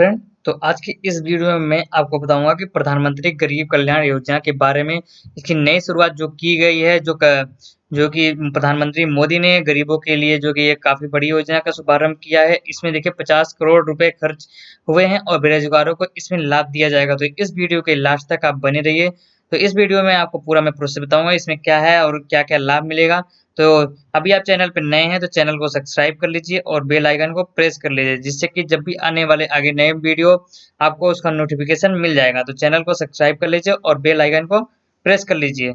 Friend, तो आज की इस वीडियो में मैं आपको बताऊंगा कि प्रधानमंत्री गरीब कल्याण योजना के बारे में इसकी नई शुरुआत जो की गई है जो कि प्रधानमंत्री मोदी ने गरीबों के लिए जो कि ये काफी बड़ी योजना का शुभारंभ किया है। इसमें देखिए 50 करोड़ रुपए खर्च हुए हैं और बेरोजगारों को इसमें लाभ दिया जाएगा। तो इस वीडियो के लास्ट तक आप बने रहिए। तो इस वीडियो में आपको पूरा मैं प्रोसेस बताऊंगा इसमें क्या है और क्या क्या लाभ मिलेगा। तो अभी आप चैनल पर नए हैं तो चैनल को सब्सक्राइब कर लीजिए और बेल आइकन को प्रेस कर लीजिए, जिससे कि जब भी आने वाले आगे नए वीडियो आपको उसका नोटिफिकेशन मिल जाएगा। तो चैनल को सब्सक्राइब कर लीजिए और बेल आइकन को प्रेस कर लीजिए।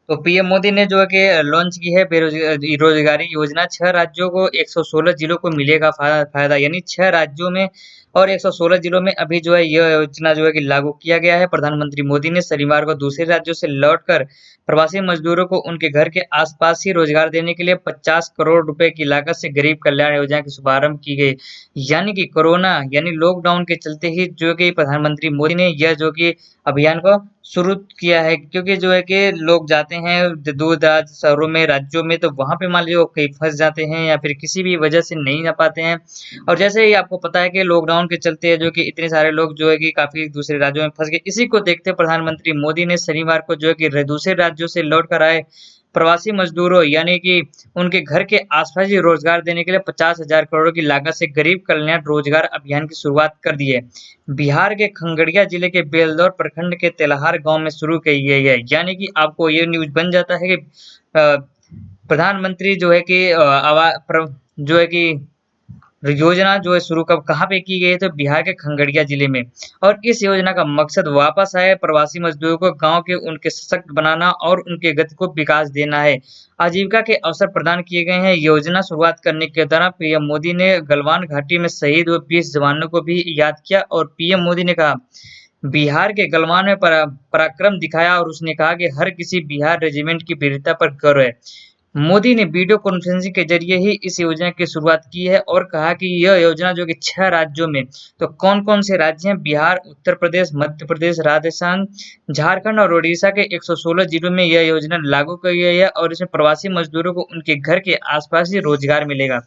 तो पीएम मोदी ने जो है कि लॉन्च की है बेरोजगारी योजना। 6 राज्यों को 116 जिलों को मिलेगा फायदा, यानी 6 राज्यों में और 116 जिलों में अभी जो है यह योजना जो है कि लागू किया गया है। प्रधानमंत्री मोदी ने शनिवार को दूसरे राज्यों से लौटकर प्रवासी मजदूरों को उनके घर के आसपास ही रोजगार देने के लिए 50 करोड़ रुपए की लागत से गरीब कल्याण योजना की शुभारंभ की गई। यानी कि कोरोना यानी लॉकडाउन के चलते ही जो कि प्रधानमंत्री मोदी ने यह जो कि अभियान को शुरू किया है, क्योंकि जो है कि लोग जाते हैं दूर दराज शहरों में, राज्यों में, तो वहां पे मान लीजिए वो कहीं फंस जाते हैं या फिर किसी भी वजह से नहीं जा पाते हैं। और जैसे ही आपको पता है कि लॉकडाउन के चलते जो कि इतने सारे लोग जो है कि काफी दूसरे राज्यों में फंस गए, इसी को देखते प्रधानमंत्री मोदी ने शनिवार को जो है कि दूसरे राज्यों से लौट कर आए प्रवासी मजदूरों यानी कि उनके घर के आसपास ही रोजगार देने के लिए 50,000 करोड़ की लागत से गरीब कल्याण रोजगार अभियान की शुरुआत कर दी है। बिहार के खगड़िया जिले के बेलदौर प्रखंड के तेल्हार गांव में शुरू की गई है। यानी कि आपको ये न्यूज बन जाता है कि प्रधानमंत्री जो है कि जो है कि योजना जो है शुरू कब कहाँ पे की गई है, तो बिहार के खगड़िया जिले में। और इस योजना का मकसद वापस आए प्रवासी मजदूरों को गांव के उनके सशक्त बनाना और उनके गति को विकास देना है। आजीविका के अवसर प्रदान किए गए हैं। योजना शुरुआत करने के दौरान पीएम मोदी ने गलवान घाटी में शहीद हुए 20 जवानों को भी याद किया और पीएम मोदी ने कहा बिहार के गलवान में पराक्रम दिखाया और उसने कहा कि हर किसी बिहार रेजिमेंट की वीरता पर गर्व है। मोदी ने वीडियो कॉन्फ्रेंसिंग के जरिए ही इस योजना की शुरुआत की है और कहा कि यह योजना जो कि 6 राज्यों में, तो कौन कौन से राज्य हैं? बिहार, उत्तर प्रदेश, मध्य प्रदेश, राजस्थान, झारखंड और उड़ीसा के 116 जिलों में यह योजना लागू की गई है और इसमें प्रवासी मजदूरों को उनके घर के आसपास ही रोजगार मिलेगा।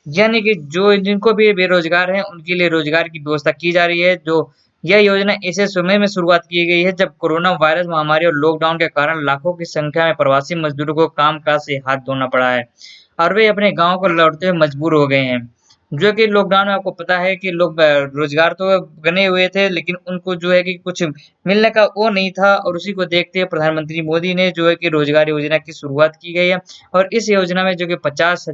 यानी कि जो जिनको भी बेरोजगार हैं उनके लिए रोजगार की व्यवस्था की जा रही है। जो यह योजना ऐसे समय में शुरुआत की गई है जब कोरोना वायरस महामारी और लॉकडाउन के कारण लाखों की संख्या में प्रवासी मजदूरों को काम-काज से हाथ धोना पड़ा है और वे अपने गाँव को लौटते हुए मजबूर हो गए हैं। जो कि लॉकडाउन में आपको पता है कि लोग रोजगार तो बने हुए थे, लेकिन उनको जो है कि कुछ मिलने का वो नहीं था और उसी को देखते हुए प्रधानमंत्री मोदी ने जो है कि रोजगार योजना की शुरुआत की गई है। और इस योजना में जो कि 50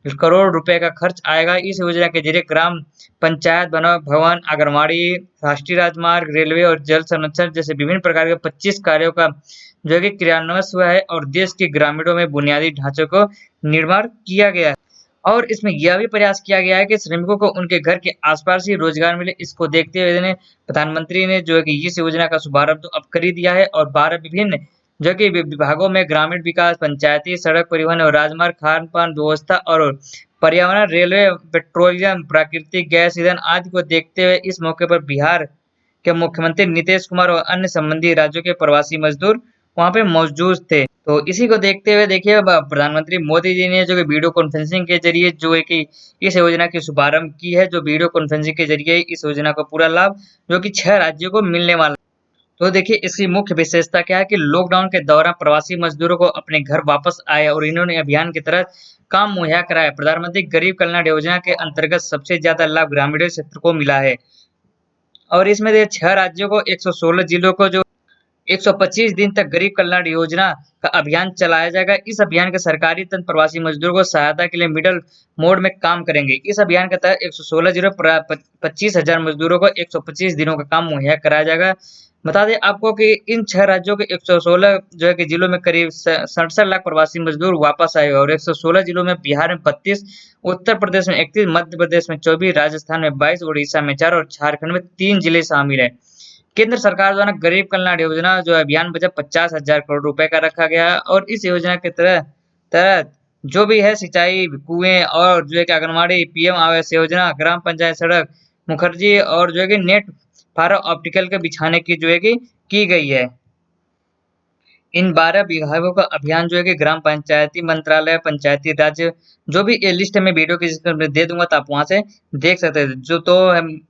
करोड़ रुपए का खर्च आएगा। इस योजना के जरिए ग्राम पंचायत भवन, आंगनबाड़ी, राष्ट्रीय राजमार्ग, रेलवे और जल संरक्षण जैसे विभिन्न प्रकार के 25 कार्यों का जो है कि क्रियान्वयन हुआ है और देश के ग्रामीणों में बुनियादी ढांचे को निर्माण किया गया है। और इसमें यह भी प्रयास किया गया है कि श्रमिकों को उनके घर के आसपास ही रोजगार मिले। इसको देखते हुए ने प्रधानमंत्री ने जो है कि इस योजना का शुभारंभ तो अब कर ही दिया है और 12 विभिन्न जो कि विभागों में ग्रामीण विकास, पंचायती, सड़क परिवहन और राजमार्ग, खान-पान व्यवस्था और पर्यावरण, रेलवे, पेट्रोलियम, प्राकृतिक गैस ईंधन आदि को देखते हुए इस मौके पर बिहार के मुख्यमंत्री नीतीश कुमार और अन्य संबंधित राज्यों के प्रवासी मजदूर वहां पे मौजूद थे। तो इसी को देखते हुए देखिए प्रधानमंत्री मोदी जी ने जो कि वीडियो कॉन्फ्रेंसिंग के जरिए जो है कि इस योजना की शुभारंभ की है। जो वीडियो कॉन्फ्रेंसिंग के जरिए इस योजना का पूरा लाभ जो कि 6 राज्यों को मिलने वाला। तो देखिए इसकी मुख्य विशेषता क्या है कि लॉकडाउन के दौरान प्रवासी मजदूरों को अपने घर वापस आए और इन्होंने अभियान की तरह काम मुहैया कराया। प्रधानमंत्री गरीब कल्याण योजना के अंतर्गत सबसे ज्यादा लाभ ग्रामीण क्षेत्र को मिला है और इसमें 6 राज्यों को 116 जिलों को जो 125 दिन तक गरीब कल्याण योजना का अभियान चलाया जाएगा। इस अभियान के सरकारी तंत्र प्रवासी मजदूरों को सहायता के लिए मिडल मोड में काम करेंगे। इस अभियान के तहत 116 जिलों 25,000 मजदूरों को 125 दिनों का काम मुहैया कराया जाएगा। बता दें आपको कि इन 6 राज्यों के 116 जो है कि जिलों में करीब 67 लाख प्रवासी मजदूर वापस आए और 116 जिलों में बिहार में 32, उत्तर प्रदेश में 31, मध्य प्रदेश में 24, राजस्थान में 22, उड़ीसा में 4 और झारखंड में 3 जिले शामिल है। केंद्र सरकार द्वारा गरीब कल्याण योजना जो अभियान बजट 50,000 करोड़ रुपए का रखा गया है और इस योजना के तहत जो भी है सिंचाई, कुएं और जो है कि आंगनबाड़ी, पीएम आवास योजना, ग्राम पंचायत सड़क, मुखर्जी और जो है कि नेट फाइबर ऑप्टिकल के बिछाने की जो है कि की गई है। इन 12 विभागों का अभियान जो है कि ग्राम पंचायती मंत्रालय, पंचायती राज जो भी ये लिस्ट मैं वीडियो के जिसमें मैं दे दूँगा तो आप वहाँ से देख सकते हैं। जो तो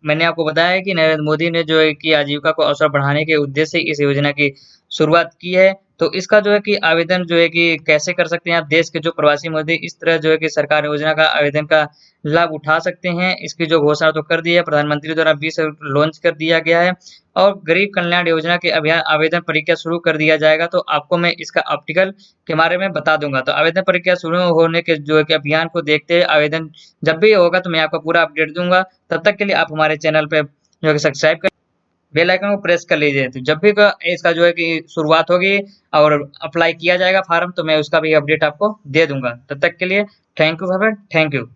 मैंने आपको बताया है कि नरेंद्र मोदी ने जो है कि आजीविका को अवसर बढ़ाने के उद्देश्य से इस योजना की शुरुआत की है। तो इसका जो है कि आवेदन जो है कि कैसे कर सकते हैं आप देश के जो प्रवासी मज़दूर इस तरह जो है कि सरकार योजना का आवेदन का लाभ उठा सकते हैं। इसकी जो घोषणा तो कर दी है प्रधानमंत्री द्वारा 20 लॉन्च कर दिया गया है। और गरीब कल्याण योजना के अभियान आवेदन प्रक्रिया शुरू कर दिया जाएगा, तो आपको मैं इसका आर्टिकल के बारे में बता दूँगा। तो आवेदन प्रक्रिया शुरू होने के जो है कि अभियान को देखते हुए आवेदन जब भी होगा तो मैं आपको पूरा अपडेट दूँगा। तब तक के लिए आप हमारे चैनल पे जो है कि सब्सक्राइब कर बेल आइकन को प्रेस कर लीजिए। तो जब भी इसका जो है कि शुरुआत होगी और अप्लाई किया जाएगा फॉर्म तो मैं उसका भी अपडेट आपको दे दूँगा। तब तक के लिए थैंक यू।